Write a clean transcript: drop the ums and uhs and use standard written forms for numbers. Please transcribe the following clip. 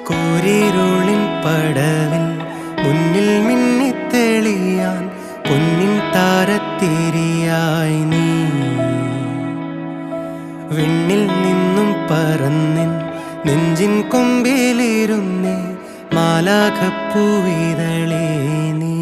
കൂരിരുളിൻ പടവിൽ മുന്നിൽ മിന്നിത്തെളിയാൻ പൊന്നിൻ താരത്തിരിയായി നീ വിണ്ണിൽ നിന്നും പറന്നിൻ നെഞ്ചിൻ കൊമ്പിലിരുന്നേ മാലാഖപ്പൂവിതളേ നീ.